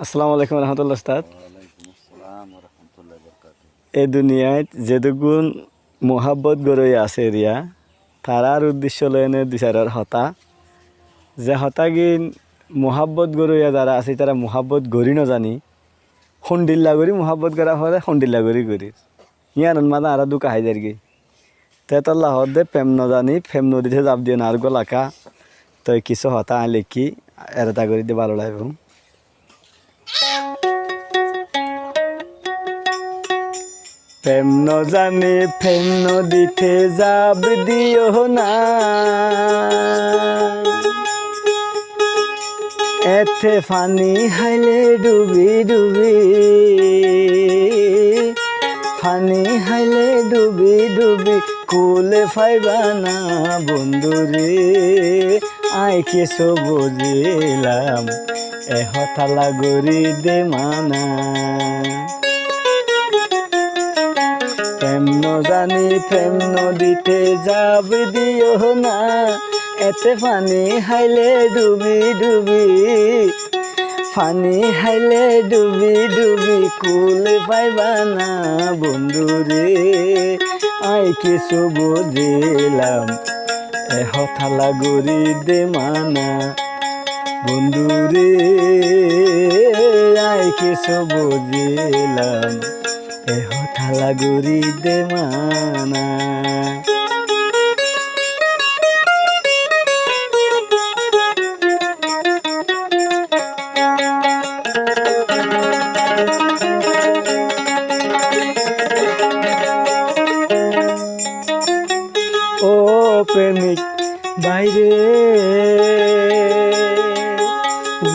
আসসালামু আলাইকুম রহমতুল্লাহ উস্তাদ। ওয়ালাইকুম আসসালাম ওয়া রাহমাতুল্লাহি ওয়া বারাকাতুহু। এই দুনিয়ায় যেদুগুণ মোহাব্বত গড়ই আছে রিয়া তারার উদ্দেশ্য লয়নে বিচারের হতা যে হতাগিন মোহাব্বত গড়ইয়া যারা আছে তারা মোহাব্বত গড়ি ন জানি হন্ডিল্লা গড়ি মোহাব্বত করা হলে হন্ডিল্লা গড়ি গড়ি ইয়ার মাদা আর দুকা হাই যার গে তেতল্লা হদে প্রেম ন জানি প্রেম নদীতে জাপ দিয়ে নার গোলাকা তো কিছু হতা আই লেখি এরতা করি দিয়ে ভালো লাগবে। প্রেম ন জানি প্রেম নদীতে যাব দিও না, এতে ফানি হাইলে ডুবি ডুবি, ফানি হাইলে ডুবি ডুবি কুলে ফাইবা না বন্ধুরে আই কিছু বুঝিলাম এহতা লাগরি দে মানা। প্রেম ন জানি প্রেম নদীতে যাব দিও না, এতে ফানি হাইলে ডুবি ডুবি, ফানি হাইলে ডুবি ডুবি কুল পাইবা না বন্ধুরে আই কিছু বুঝিলাম এহতা লাগরি দে মানা বন্ধুরে আই কিছু বুঝিলাম এহতা লাগরি দে মানা। ও প্রেমিক বাইরে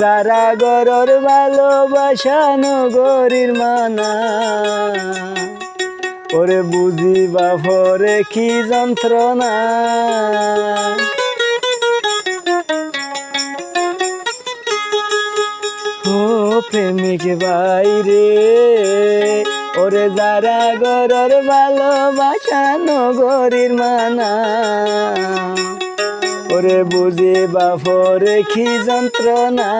যারা গরর ভালোবাসা নগরীর মানা, ওরে বুঝিবা ভরে কি যন্ত্রণা। ও প্রেমিক বাইরে ওরে যারা গরর ভালোবাসা নগরীর মানা, ওরে বুঝিবা ভরে কি যন্ত্রণা।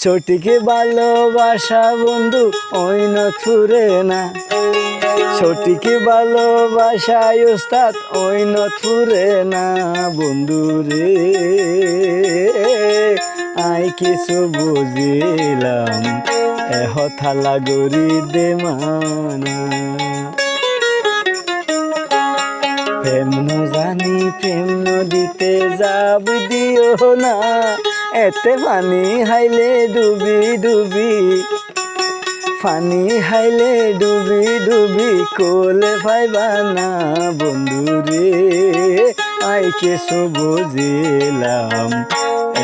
ছোটিকে ভালোবাসা বন্ধু ওইন থুরে না, ছোটিকে ভালোবাসা উস্তাদ ওইন থুরে না বন্ধুরে আই কিছু বুঝিলাম এহতা লাগরি দে মানা। প্রেম ন জানি প্রেম নদীতে যাব দিও না, এতে ফানি হাইলে ডুবি ডুবি, ফানি হাইলে ডুবি ডুবি কোলে পাইবা না বন্ধুরে আই কিছু বুঝিলাম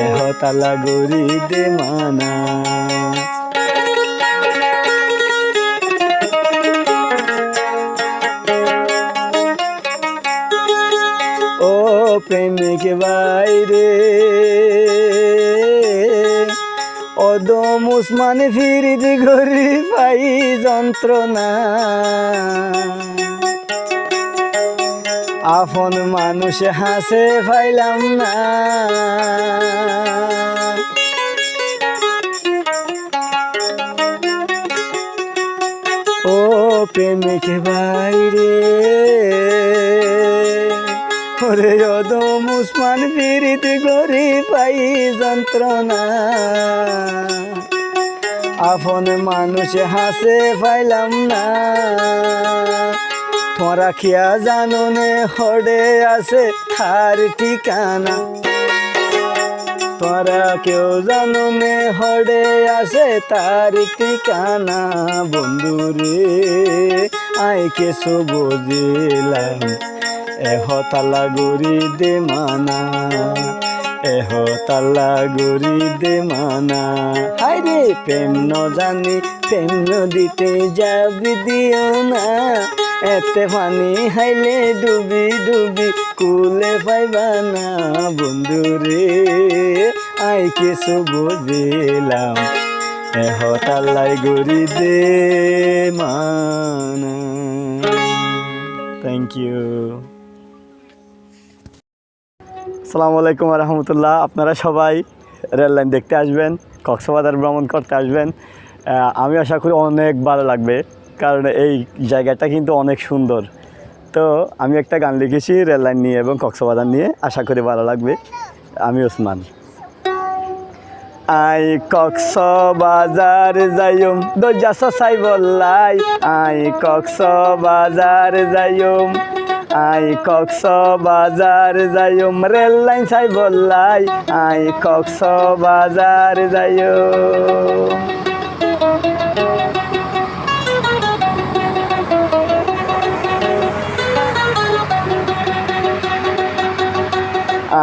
এহতা লাগরি দে মানা। ও প্রেমিক বাইরে অদম উসমান ফিরিদ ঘড়ি পাই যন্ত্রণা, আপন মানুষ হাসে পাইলাম না। ও প্রেমিক বাইরে ওরে অদম উসমান ফিরিদ ঘড়ি পাই যন্ত্রণা, আপন মানুষ হাসে পাইলাম না। তোরা খিয়া জাননে হডে আছে থার ঠিকানা, তোরা কেউ জাননে হডে আছে তার ঠিকানা বন্ধুরে আই কিছু বুঝিলাম এহতা লাগরি দে মানা, এহতা লাগরি দে মানা। হাইরে প্রেম ন জানি প্রেম নদীতে যাব দিও না, এতে পানি হাইলে ডুবি ডুবি কুলে পাইবা না বন্ধুরে আই কিছু বুঝিলাম এহতা লাগরি দে মানা। Thank you. আসসালামু আলাইকুম রহমতুল্লাহ। আপনারা সবাই রেল লাইন দেখতে আসবেন, কক্সবাজার ভ্রমণ করতে আসবেন, আমি আশা করি অনেক ভালো লাগবে, কারণ এই জায়গাটা কিন্তু অনেক সুন্দর। তো আমি একটা গান লিখেছি রেল লাইন নিয়ে এবং কক্সবাজার নিয়ে, আশা করি ভালো লাগবে। আমি ওসমান। আই কক্সবাজার যাইম দরজা সসাই বললাই, আই কক্সবাজার যাইম, আই কক্সবাজার যাইম রেল লাইন চাই বললাই, আই কক্সবাজার যাইম।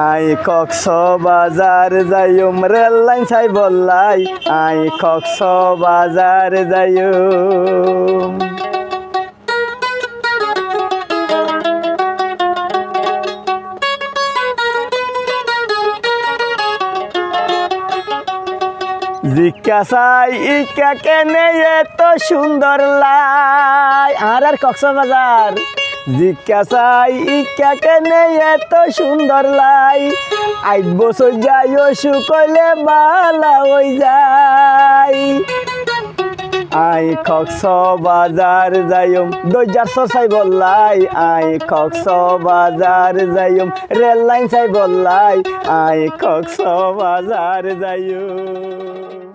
আই কক্সবাজার যাইম রেল লাইন চাই বললাই, আই কক্সবাজার যাইম। জিজ্ঞাসাই ইকা কেনে এত সুন্দর লাই, আর কক্সবাজার। জিজ্ঞাসাই ইকা কেনে এত সুন্দর লাই, 8 বছর যাইও শুকলে বালা হই যাই। আই কক্সবাজার যাইম দরজার সসাই বললাই, আই কক্সবাজার যাইম রেল লাইন চাই বললাই, আই কক্সবাজার যাইম।